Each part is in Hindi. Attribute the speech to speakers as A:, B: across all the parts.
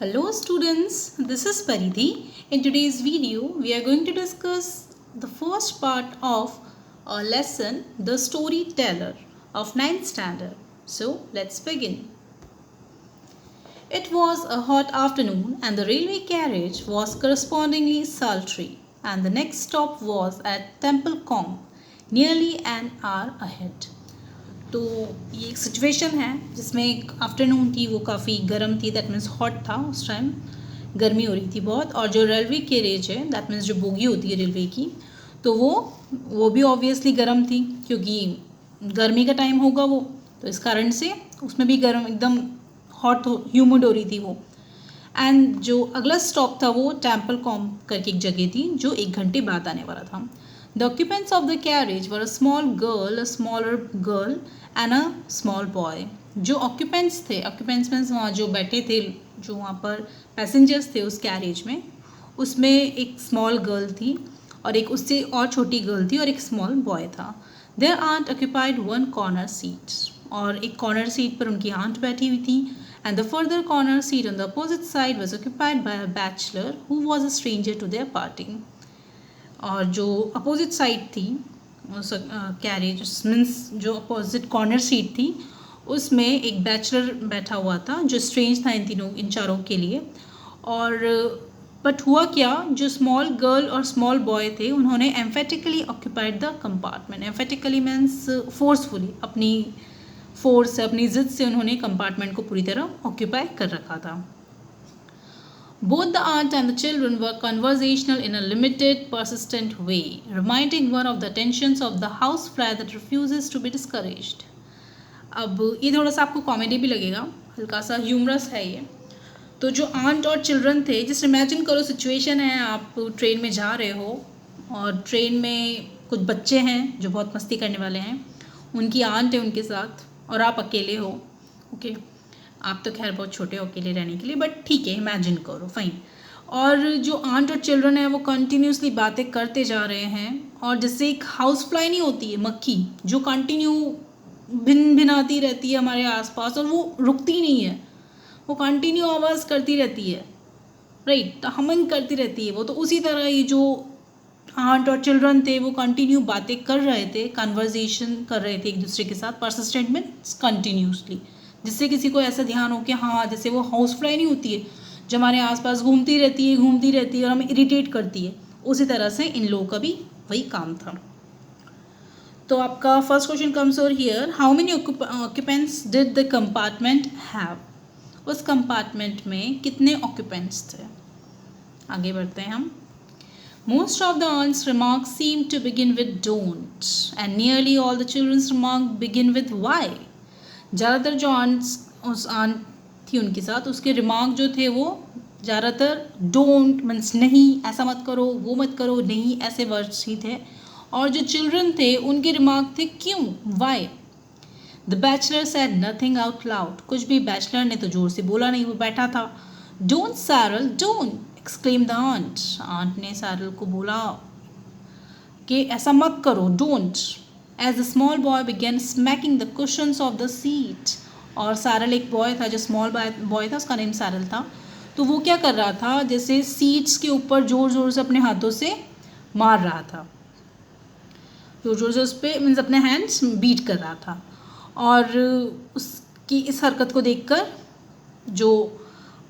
A: Hello students, this is Paridhi. In today's video, we are going to discuss the first part of our lesson, The Storyteller of 9th standard. So, let's begin. It was a hot afternoon and the railway carriage was correspondingly sultry, and the next stop was at Temple Kong, nearly an hour ahead. तो ये एक सिचुएशन है जिसमें एक आफ्टरनून थी, वो काफ़ी गर्म थी, दैट मीन्स हॉट था, उस टाइम गर्मी हो रही थी बहुत। और जो रेलवे कैरेज है, दैट मीन्स जो बोगी होती है रेलवे की, तो वो भी ऑब्वियसली गर्म थी क्योंकि गर्मी का टाइम होगा वो, तो इस कारण से उसमें भी गर्म एकदम हॉट ह्यूमिड हो रही थी वो। एंड जो अगला स्टॉप था वो टेम्पल कॉम करके एक जगह थी जो 1 घंटे बाद आने वाला था। The occupants of the carriage were a small girl, a smaller girl and a small boy. जो occupants थे, occupants मीन्स वहाँ जो बैठे थे, जो वहाँ पर पैसेंजर्स थे उस कैरेज में, उसमें एक स्मॉल गर्ल थी और एक उससे और छोटी गर्ल थी और एक स्मॉल बॉय था। Their aunt occupied one corner seat, और एक कॉर्नर सीट पर उनकी आंट बैठी हुई थी। And the further corner seat on the opposite side was occupied by a bachelor who was a stranger to their party. और जो अपोजिट साइड थी उस कैरेज मीन्स जो अपोजिट कॉर्नर सीट थी उसमें एक बैचलर बैठा हुआ था जो स्ट्रेंज था इन चारों के लिए। और बट हुआ क्या, जो स्मॉल गर्ल और स्मॉल बॉय थे उन्होंने emphatically occupied the compartment. Emphatically means forcefully, अपनी फोर्स से, अपनी जिद से उन्होंने कंपार्टमेंट को पूरी तरह ऑक्यूपाई कर रखा था। Both the aunt and the children were conversational in a limited, persistent way, reminding one of the tensions of the house fly that refuses to be discouraged. अब ये थोड़ा सा आपको कॉमेडी भी लगेगा, हल्का सा ह्यूमरस है ये। तो जो आंट और चिल्ड्रन थे, जस्ट इमेजिन करो सिचुएशन है, आप ट्रेन में जा रहे हो और ट्रेन में कुछ बच्चे हैं जो बहुत मस्ती करने वाले हैं, उनकी आंट है उनके साथ और आप अकेले हो। ओके, आप तो खैर बहुत छोटे हो अकेले रहने के लिए, बट ठीक है, इमेजिन करो, फाइन। और जो आंट और चिल्ड्रन है वो कंटिन्यूसली बातें करते जा रहे हैं, और जैसे एक हाउस फ्लाई नहीं होती है, मक्खी जो कंटिन्यू भिन भिनाती रहती है हमारे आसपास और वो रुकती नहीं है, वो कंटिन्यू आवाज़ करती रहती है, राइट, तो हमिंग करती रहती है वो। तो उसी तरह ये जो आंट और चिल्ड्रन थे वो कंटिन्यू बातें कर रहे थे, कन्वर्जेशन कर रहे थे एक दूसरे के साथ, परसिस्टेंट मीन्स कंटिन्यूसली, जिससे किसी को ऐसा ध्यान हो कि हाँ, जैसे वो हाउस फ्लाई नहीं होती है जो हमारे आसपास घूमती रहती है और हमें इरिटेट करती है, उसी तरह से इन लोगों का भी वही काम था। तो आपका first question comes over here, how many occupants did the compartment have? उस कंपार्टमेंट में कितने ऑक्यूपेंट्स थे? आगे बढ़ते हैं हम। Most of the aunt's remarks seemed to begin with don't, and nearly all the children's remarks begin with why. ज़्यादातर जो उस आंट थी उनके साथ, उसके रिमार्क जो थे वो ज़्यादातर डोंट मीन्स नहीं, ऐसा मत करो, वो मत करो, नहीं, ऐसे वर्ड्स ही थे। और जो चिल्ड्रन थे उनके रिमार्क थे क्यों, why. The bachelor said nothing out loud, कुछ भी बैचलर ने तो ज़ोर से बोला नहीं, वो बैठा था। Don't Cyril don't exclaim the aunt, aunt ने सैरल को बोला कि ऐसा मत करो, don't. As the small boy began smacking the cushions of the seat, और सैरल एक बॉय था, जो स्मॉल बॉय था उसका नेम सैरल था, तो वो क्या कर रहा था, जैसे सीट्स के ऊपर ज़ोर ज़ोर से अपने हाथों से मार रहा था, ज़ोर ज़ोर से उस पर मीन्स अपने हैंड्स बीट कर रहा था। और उसकी इस हरकत को देखकर जो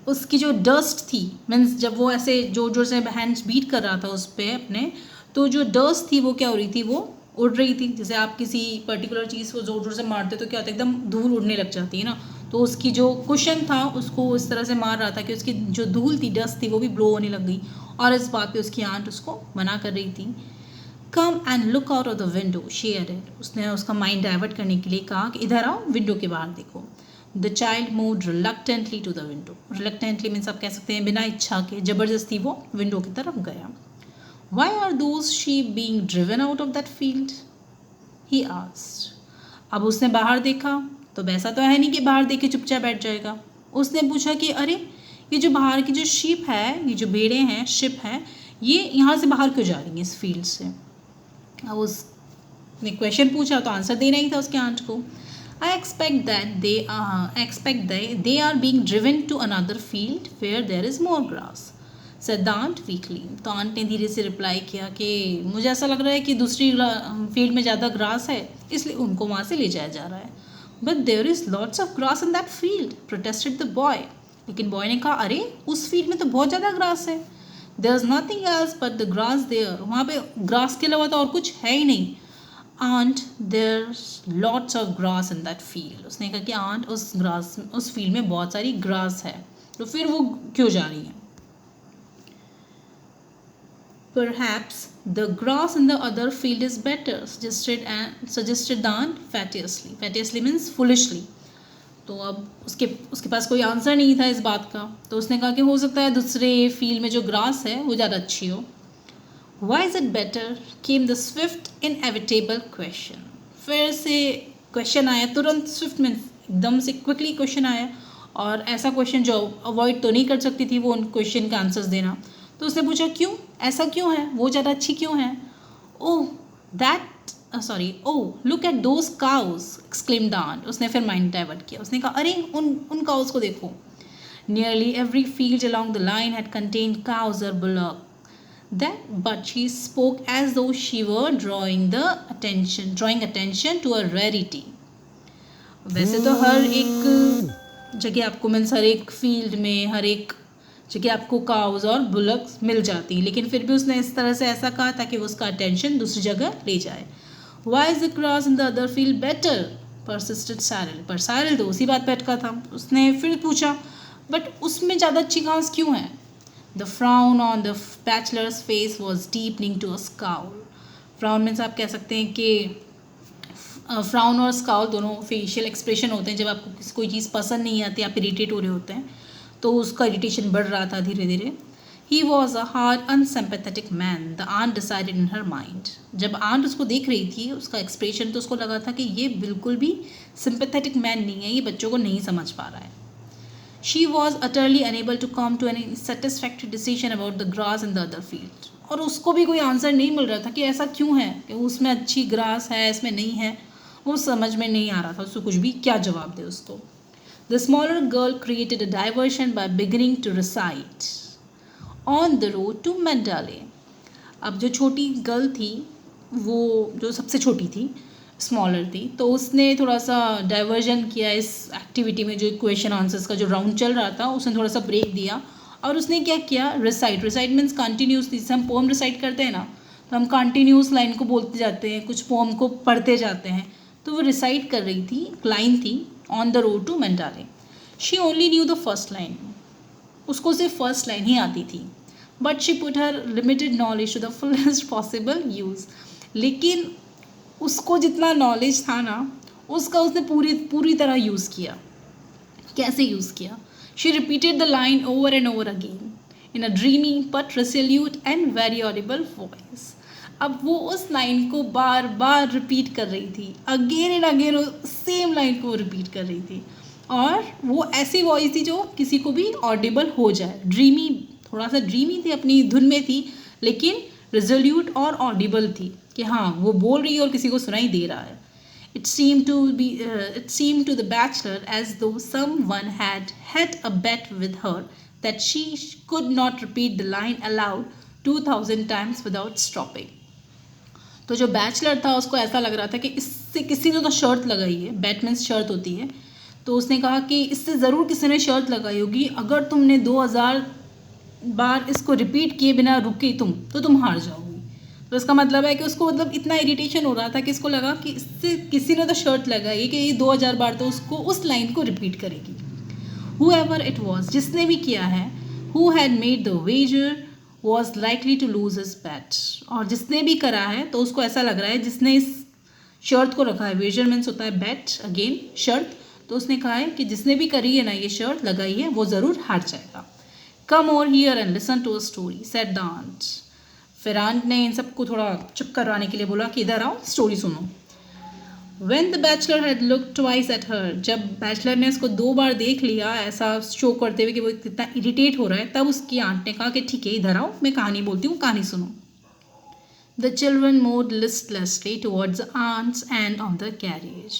A: उसकी जो डस्ट थी, मीन्स जब वो ऐसे ज़ोर ज़ोर से हैंड्स बीट कर रहा था उस पर अपने, तो जो डस्ट थी वो क्या हो रही थी, वो उड़ रही थी। जैसे आप किसी पर्टिकुलर चीज़ को ज़ोर ज़ोर से मारते तो क्या होता है, एकदम धूल उड़ने लग जाती है ना, तो उसकी जो कुशन था उसको इस तरह से मार रहा था कि उसकी जो धूल थी, डस्ट थी, वो भी ब्लो होने लग गई। और इस बात पे उसकी आंट उसको मना कर रही थी। Come and look out of the window she added, उसने उसका माइंड डाइवर्ट करने के लिए कहा कि इधर आओ, विंडो के बाहर देखो। The child moved reluctantly to the window, reluctantly means आप कह सकते हैं बिना इच्छा के, ज़बरदस्ती वो विंडो की तरफ गया। Why are those sheep being driven out of that field, he asked. अब उसने बाहर देखा तो वैसा तो है नहीं कि बाहर देख के चुपचाप बैठ जाएगा। उसने पूछा कि अरे, ये जो बाहर की जो शीप है, ये जो भेड़ें हैं, शिप है, ये यहाँ से बाहर क्यों जा रही हैं इस फील्ड से। अब उसने क्वेश्चन पूछा तो आंसर देना ही था उसके आंट को। they are being driven to another field where there is more grass, said the aunt weakly. तो आंट ने धीरे से रिप्लाई किया कि मुझे ऐसा लग रहा है कि दूसरी फील्ड में ज़्यादा ग्रास है, इसलिए उनको वहाँ से ले जाया जा रहा है. But there is lots of grass in that field, protested the boy. लेकिन बॉय ने कहा, अरे उस फील्ड में तो बहुत ज़्यादा ग्रास है. There's nothing else but the grass there. वहाँ पे ग्रास के अलावा तो और कुछ है ही नहीं. Aunt, there's lots of grass in that field. उसने कहा कि आंट उस फील्ड में बहुत सारी ग्रास है, तो फिर वो क्यों जा रही है. Perhaps the grass in the other field is better, suggested the aunt fatuously. Fatuously means foolishly. तो अब उसके पास कोई आंसर नहीं था इस बात का, तो उसने कहा कि हो सकता है दूसरे फील्ड में जो ग्रास है वो ज़्यादा अच्छी हो. Why is it better? Came the swift inevitable question. फिर से क्वेश्चन आया, तुरंत स्विफ्ट में एकदम से क्विकली क्वेश्चन आया, और ऐसा क्वेश्चन जो अवॉइड तो नहीं कर सकती थी वो उन क्वेश्चन का आंसर्स देना. तो उसने पूछा क्यों, ऐसा क्यों है, वो ज़्यादा अच्छी क्यों है. Oh look at those cows, exclaim the aunt. उसने फिर माइंड डाइवर्ट किया. उसने कहा, अरे उन काउज को देखो. Nearly every field along the line had contained cows और bullock. But she spoke as though she were drawing attention to a rarity. वैसे तो हर एक जगह आपको हर एक फील्ड में हर एक जगह आपको काउज और बुलक्स मिल जाती हैं, लेकिन फिर भी उसने इस तरह से ऐसा कहा ताकि वो उसका अटेंशन दूसरी जगह ले जाए. Why is the grass in the other field better? persisted Cyril. पर साइरल तो उसी बात पे अटका था. उसने फिर पूछा, बट उसमें ज़्यादा अच्छी घास क्यों है. The frown on the bachelor's face was deepening to a scowl. Frown means आप कह सकते हैं कि फ्राउन और स्काउल दोनों फेशियल एक्सप्रेशन होते हैं जब आपको कोई चीज़ पसंद नहीं आती, आप इरिटेट हो रहे होते हैं, तो उसका इरिटेशन बढ़ रहा था धीरे धीरे. He was a hard, unsympathetic man, the aunt decided in her mind. जब आंट उसको देख रही थी, उसका एक्सप्रेशन, तो उसको लगा था कि ये बिल्कुल भी सिंपैथेटिक मैन नहीं है, ये बच्चों को नहीं समझ पा रहा है. She was utterly unable to come to any satisfactory decision about the grass in the other field. और उसको भी कोई आंसर नहीं मिल रहा था कि ऐसा क्यों है कि उसमें अच्छी ग्रास है, इसमें नहीं है. वो समझ में नहीं आ रहा था उसको कुछ भी, क्या जवाब दे उसको. The smaller girl created a diversion by beginning to recite on the road to Mandalay. अब जो छोटी गर्ल थी, वो जो सबसे छोटी थी, स्मॉलर थी, तो उसने थोड़ा सा डाइवर्जन किया इस एक्टिविटी में. जो क्वेश्चन आंसर्स का जो राउंड चल रहा था उसने थोड़ा सा ब्रेक दिया, और उसने क्या किया, रिसाइट मीन्स कंटिन्यूसली. जैसे हम पोम रिसाइट करते हैं ना, तो हम कंटिन्यूस लाइन को बोलते जाते हैं, कुछ पोम को पढ़ते जाते हैं. तो वो रिसाइट कर रही थी, लाइन थी, on the road to Mandalay. She only knew the first line. उसको सिर्फ फर्स्ट लाइन ही आती थी. But she put her limited knowledge to the fullest possible use. लेकिन उसको जितना नॉलेज था ना, उसका उसने पूरी तरह यूज़ किया. कैसे यूज़ किया. She repeated the line over and over again in a dreamy but resolute and very audible voice. अब वो उस लाइन को बार बार रिपीट कर रही थी, again and again same line को रिपीट कर रही थी, और वो ऐसी वॉइस थी जो किसी को भी ऑडिबल हो जाए. ड्रीमी, थोड़ा सा ड्रीमी थी, अपनी धुन में थी, लेकिन रिजोल्यूट और ऑडिबल थी कि हाँ वो बोल रही है और किसी को सुनाई दे रहा है. It seemed to the bachelor as though someone had a bet with her that she could not repeat the line aloud 2000 times without stopping. तो जो बैचलर था उसको ऐसा लग रहा था कि इससे किसी ने तो शर्त लगाई है. बैट मीन्स शर्त होती है. तो उसने कहा कि इससे ज़रूर किसी ने शर्त लगाई होगी, अगर तुमने 2000 बार इसको रिपीट किए बिना रुके तो तुम हार जाओगी. तो इसका मतलब है कि उसको इतना इरिटेशन हो रहा था कि इसको लगा कि इससे किसी ने तो शर्त लगाई कि ये 2000 बार तो उसको उस लाइन को रिपीट करेगी. Whoever it was, जिसने भी किया है, who had made the wager was likely to lose his bet. और जिसने भी करा है तो उसको ऐसा लग रहा है, जिसने इस शर्त को रखा है, वेजर मीन्स होता है बेट, अगेन शर्त, तो उसने कहा है कि जिसने भी करी है ना, ये शर्त लगाई है, वो ज़रूर हार जाएगा. Come over here and listen to a story, said the aunt. फिर आंट ने इन सबको थोड़ा चुप करवाने के लिए बोला कि इधर आओ, स्टोरी सुनो. When the bachelor had looked twice at her, जब बैचलर ने उसको 2 बार देख लिया ऐसा शो करते हुए कि वो कितना इरिटेट हो रहा है, तब उसकी आंट ने कहा कि ठीक है इधर आओ, मैं कहानी बोलती हूँ, कहानी सुनो. The children moved listlessly towards the aunt's end of the carriage.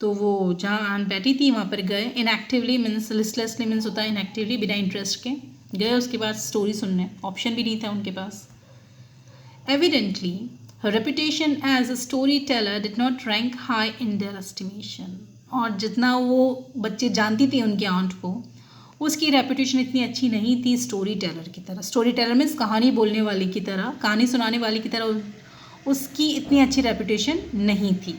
A: तो वो जहाँ आंट बैठी थी वहाँ पर गए, इनएक्टिवली मीन्स लिस्टलेसली मीन्स होता है इनएक्टिवली, बिना इंटरेस्ट के गए उसके बाद स्टोरी सुनने, ऑप्शन भी नहीं था उनके पास. Evidently, her reputation as a storyteller did not rank high in their estimation. और जितना वो बच्चे जानती थी उनके आंट को, उसकी रेपुटेशन इतनी अच्छी नहीं थी स्टोरी टेलर की तरह. स्टोरी टेलर मीन्स कहानी बोलने वाले की तरह, कहानी सुनाने वाले की तरह उसकी इतनी अच्छी रेपुटेशन नहीं थी.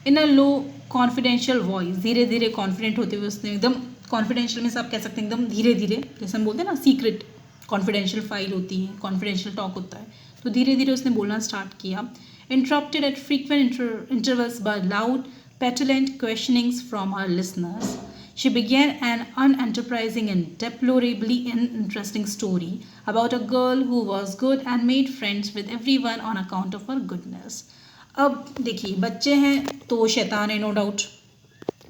A: इन अ लो कॉन्फिडेंशियल वॉइस, धीरे धीरे कॉन्फिडेंट होते हुए उसने एकदम, कॉन्फिडेंशियल मीन्स आप कह सकते हैं एकदम धीरे धीरे, जैसे हम बोलते हैं ना सीक्रेट कॉन्फिडेंशियल फाइल होती है, कॉन्फिडेंशियल टॉक होता है, तो धीरे धीरे उसने बोलना स्टार्ट किया. Interrupted at frequent intervals by loud petulant questionings from her listeners, she began an unenterprising and deplorably interesting story about a girl who was good and made friends with everyone on account of her goodness. अब देखिए बच्चे हैं तो वो शैतान है, नो डाउट,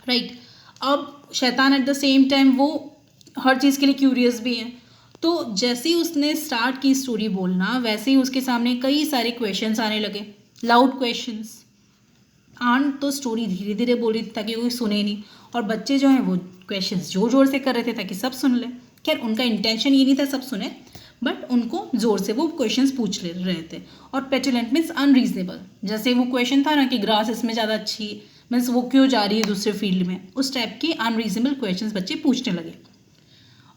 A: राइट. अब शैतान एट द सेम टाइम वो हर चीज़ के लिए क्यूरियस भी है. तो जैसे ही उसने स्टार्ट की स्टोरी बोलना, वैसे ही उसके सामने कई सारे क्वेश्चंस आने लगे, लाउड क्वेश्चंस. आंट तो स्टोरी धीरे धीरे बोल रही थी ताकि कोई सुने नहीं, और बच्चे जो हैं वो क्वेश्चंस जोर जोर से कर रहे थे ताकि सब सुन ले. खैर उनका इंटेंशन ये नहीं था सब सुने, बट उनको जोर से वो क्वेश्चंस पूछ ले रहे थे. और पेटुलेंट मीन्स अनरीजनेबल, जैसे वो क्वेश्चन था ना कि ग्रास इसमें ज़्यादा अच्छी, मीन्स वो क्यों जा रही है दूसरे फील्ड में, उस टाइप के अनरीजनेबल क्वेश्चंस बच्चे पूछने लगे.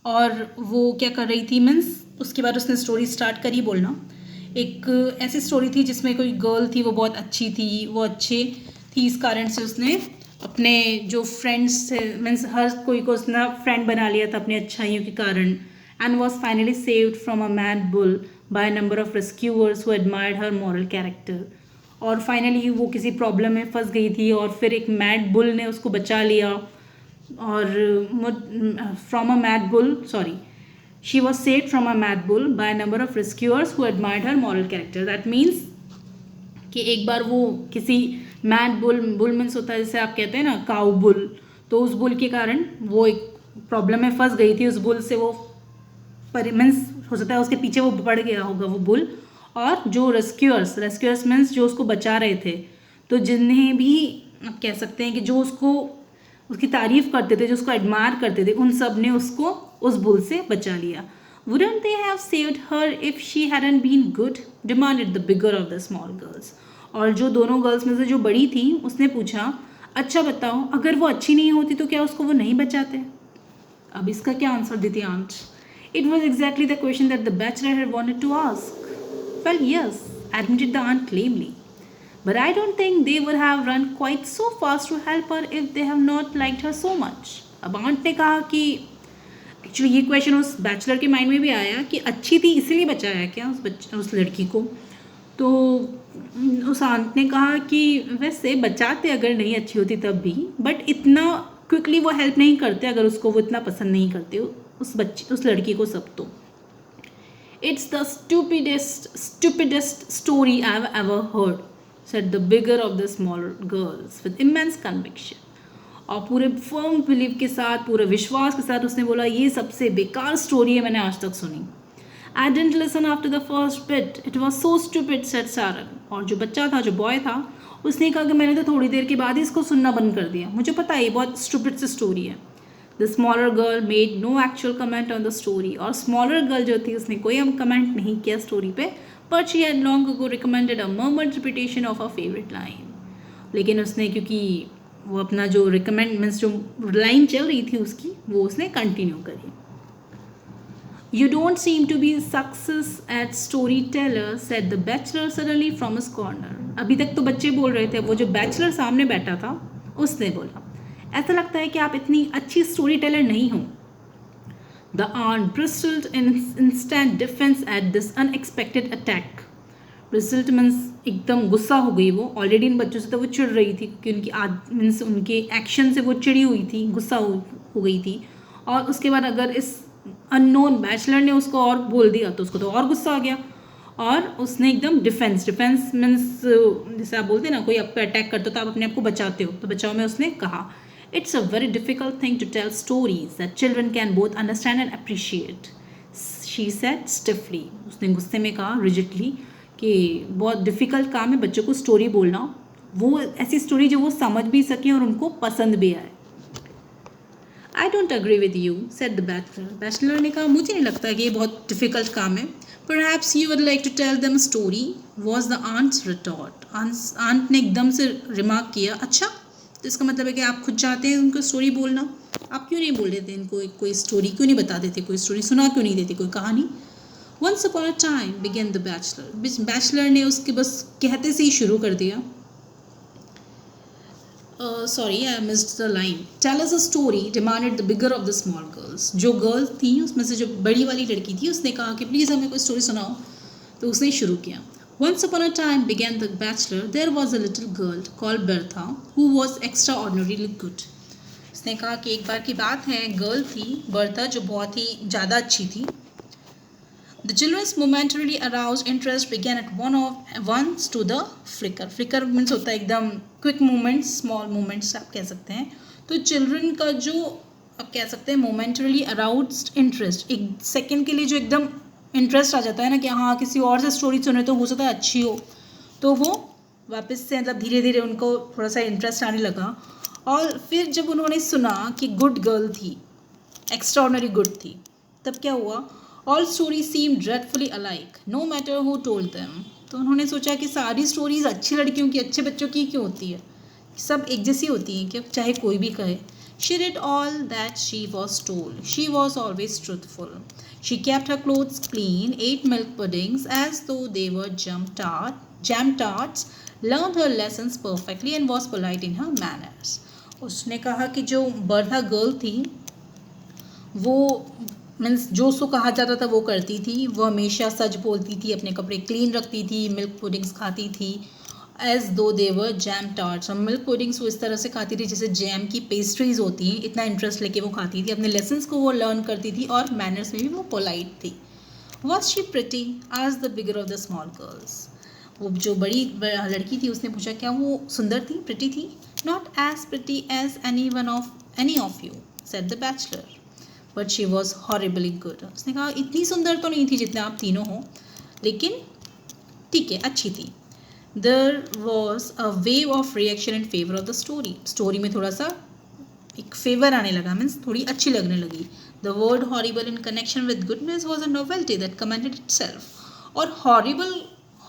A: और वो क्या कर रही थी मीन्स उसके बाद उसने स्टोरी स्टार्ट करी बोलना. एक ऐसी स्टोरी थी जिसमें कोई गर्ल थी, वो बहुत अच्छी थी, वो अच्छे थी, इस कारण से उसने अपने जो फ्रेंड्स थे मीन्स हर कोई को उसने फ्रेंड बना लिया था अपनी अच्छाइयों के कारण. And was finally saved from a mad bull by number of rescuers who admired her moral character. और फाइनली वो किसी प्रॉब्लम में फंस गई थी और फिर एक मैड बुल ने उसको बचा लिया. और from a mad bull she was saved from a mad bull by a number of rescuers who admired her moral character. That means कि एक बार वो किसी मैड बुल मीन्स होता है जैसे आप कहते हैं ना काउ बुल, तो उस बुल के कारण वो एक प्रॉब्लम में फंस गई थी. उस बुल से वो मीन्स हो सकता है उसके पीछे वो पड़ गया होगा वो बुल. और जो रेस्क्यूअर्स मीन्स जो उसको बचा रहे थे, तो जिन्हें भी आप कह सकते हैं कि जो उसकी तारीफ़ करते थे, जो उसको एडमायर करते थे, उन सब ने उसको उस बुल से बचा लिया. Wouldn't they have saved her if she hadn't been good? Demanded the bigger of the small girls. और जो दोनों गर्ल्स में से जो बड़ी थी उसने पूछा, अच्छा बताओ अगर वो अच्छी नहीं होती तो क्या उसको वो नहीं बचाते? अब इसका क्या आंसर देती aunt? It was exactly the question that the bachelor had wanted to ask. Well, yes, admitted the aunt lamely. But I don't think they would have run quite so fast to help her if they have not liked her so much. अब आंट ने कहा कि एक्चुअली ये क्वेश्चन उस बैचलर के माइंड में भी आया कि अच्छी थी इसलिए बचाया क्या उस लड़की को. तो उस आंट ने कहा कि वैसे बचाते अगर नहीं अच्छी होती तब भी, बट इतना क्विकली वो हेल्प नहीं करते अगर उसको वो इतना पसंद नहीं करते उस लड़की को सब. तो it's the stupidest story I have ever heard, said the bigger of the smaller girls with immense conviction. और पूरे फर्म बिलीव के साथ, पूरे विश्वास के साथ उसने बोला, ये सबसे बेकार स्टोरी है मैंने आज तक सुनी. I didn't listen after the first bit. It was so stupid, said Sharon. और जो बच्चा था, जो बॉय था, उसने कहा कि मैंने तो थोड़ी देर के बाद ही इसको सुनना बंद कर दिया, मुझे पता है ये बहुत स्टूपिड सी स्टोरी है. The smaller girl made no actual comment on the story. और smaller girl जो थी उसने कोई कमेंट नहीं किया स्टोरी पे, but she had long ago recommended a murmured repetition of her favorite line. लेकिन उसने क्योंकि वो अपना जो रिकमेंड मीन्स जो लाइन चल रही थी उसकी, वो उसने कंटिन्यू करी. You don't seem to be success at storyteller, said the bachelor suddenly from his corner. अभी तक तो बच्चे बोल रहे थे, वो जो बैचलर सामने बैठा था उसने बोला, ऐसा लगता है कि आप इतनी अच्छी स्टोरी टेलर नहीं हो. The aunt bristled in instant defense at this unexpected attack. Bristled means एकदम गुस्सा हो गई वो. ऑलरेडी इन बच्चों से तो वो चिढ़ रही थी क्योंकि मीन्स उनके एक्शन से वो चिड़ी हुई थी, गुस्सा हो गई थी. और उसके बाद अगर इस अननोन बैचलर ने उसको और बोल दिया तो उसको तो और गुस्सा आ गया. और उसने एकदम डिफेंस मीन्स जैसे आप बोलते हैं ना कोई आप पे अटैक करते हो तो आप अपने आप को बचाते हो, तो बचाव में उसने कहा, It's a very difficult thing to tell stories that children can both understand and appreciate, she said stiffly. उसने गुस्से में कहा rigidly कि बहुत डिफ़िकल्ट काम है बच्चों को स्टोरी बोलना वो ऐसी स्टोरी जो वो समझ भी सके और उनको पसंद भी आए. I don't agree with you said the bachelor. Bachelor ने कहा मुझे नहीं लगता कि ये बहुत डिफिकल्ट काम है. Perhaps you would like to tell them story was the aunt's retort. Aunt ने एकदम से रिमार्क किया, अच्छा तो इसका मतलब है कि आप खुद चाहते हैं उनको स्टोरी बोलना. आप क्यों नहीं बोल देते इनको कोई स्टोरी, क्यों नहीं बता देते, कोई स्टोरी सुना क्यों नहीं देते, कोई कहानी. Once upon a time began the bachelor. Bachelor ने उसके बस कहते से ही शुरू कर दिया. Sorry, I missed the line. Tell us a story, demanded the bigger of the small girls. जो गर्ल थी उसमें से जो बड़ी वाली लड़की थी उसने कहा कि प्लीज़ हमें कोई स्टोरी सुनाओ. तो उसने शुरू किया. Once upon a time began the bachelor. There was a little girl called Bertha who was extraordinarily good. उसने कहा कि एक बार की बात है, गर्ल थी बर्था जो बहुत ही ज़्यादा अच्छी थी. The children's momentarily aroused interest began at once to the flicker. Flicker means होता है एकदम quick movements, small movements आप कह सकते हैं. तो चिल्ड्रन का जो आप कह सकते हैं momentarily aroused interest, एक सेकेंड के लिए जो एकदम इंटरेस्ट आ जाता है ना कि हाँ किसी और से स्टोरी सुने तो हो सकता है अच्छी हो, तो वो वापस से मतलब धीरे धीरे उनको थोड़ा सा इंटरेस्ट आने लगा. और फिर जब उन्होंने सुना कि गुड गर्ल थी, एक्स्ट्राऑर्डिनरी गुड थी, तब क्या हुआ, all story seem dreadfully alike no matter who told them. तो उन्होंने सोचा कि सारी स्टोरीज अच्छी लड़कियों की, अच्छे बच्चों की क्यों होती है, सब एक जैसी होती हैं क्या, चाहे कोई भी कहे. She did all that she was told. She was always truthful. She kept her clothes clean, ate milk puddings as though they were jam tarts, learned her lessons perfectly and was polite in her manners. उसने कहा कि जो बर्था गर्ल थी वो मीन्स जो उसको कहा जाता था वो करती थी. वो हमेशा सच बोलती थी, अपने कपड़े क्लीन रखती थी, मिल्क पुडिंग्स खाती थी एज दो देवर जैम टार्ट्स. और मिल्क पुडिंग्स वो इस तरह से खाती थी जैसे जैम की पेस्ट्रीज होती हैं, इतना इंटरेस्ट लेके वो खाती थी. अपने लेसन्स को वो लर्न करती थी और मैनर्स में भी वो पोलाइट थी. वॉज शी प्रिटी आज the bigger of the small girls. वो जो बड़ी लड़की थी उसने पूछा क्या वो सुंदर थी, प्रिटी थी. Not as pretty as any of you said the bachelor, but she was horribly good. उसने कहा इतनी सुंदर तो नहीं थी जितने आप तीनों हो, लेकिन ठीक है अच्छी थी. There was a wave of reaction in favour of the story. Story में थोड़ा सा एक फेवर आने लगा, मीन्स थोड़ी अच्छी लगने लगी. The word horrible in connection with goodness was a novelty that commended it self. और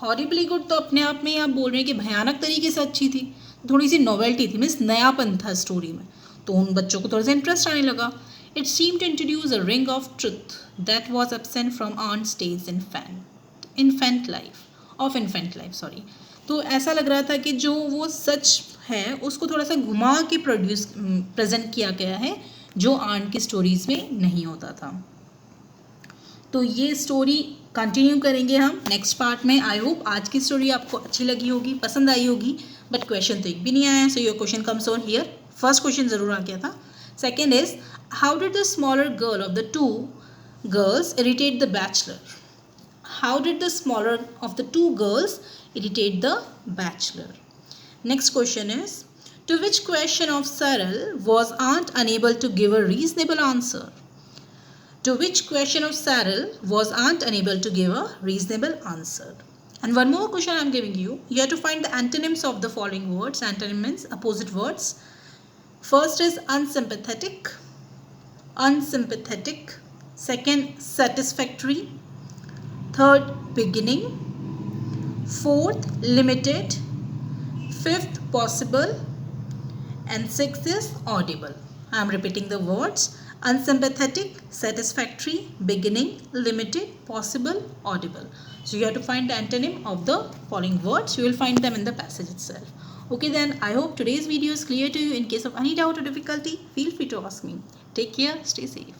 A: हॉरिबली गुड तो अपने आप में ही आप बोल रहे हैं कि भयानक तरीके से अच्छी थी, थोड़ी सी नोवेल्टी थी, मीन्स नयापन था स्टोरी में, तो उन बच्चों को थोड़ा सा इंटरेस्ट आने लगा. It seemed to introduce a ring of truth that was absent from Aunt's days infant life. Sorry. तो ऐसा लग रहा था कि जो वो सच है उसको थोड़ा सा घुमा के प्रेजेंट किया गया है जो आंट की स्टोरीज में नहीं होता था. तो ये स्टोरी कंटिन्यू करेंगे हम नेक्स्ट पार्ट में. आई होप आज की स्टोरी आपको अच्छी लगी होगी, पसंद आई होगी. बट क्वेश्चन तो एक भी नहीं आया, so your question comes on here. First question ज़रूर आ गया था. Second is, how did the smaller girl of the two girls irritate the bachelor? How did the smaller of the two girls irritate the bachelor? Next question is, to which question of Sarah was aunt unable to give a reasonable answer? To which question of Sarah was aunt unable to give a reasonable answer? And one more question I am giving you. You have to find the antonyms of the following words. Antonym means opposite words. First is unsympathetic. Second, satisfactory. Third, beginning. Fourth, limited. Fifth, possible. And sixth is audible. I am repeating the words: unsympathetic, satisfactory, beginning, limited, possible, audible. So you have to find the antonym of the following words. You will find them in the passage itself. Okay then, I hope today's video is clear to you. In case of any doubt or difficulty, feel free to ask me. Take care, stay safe.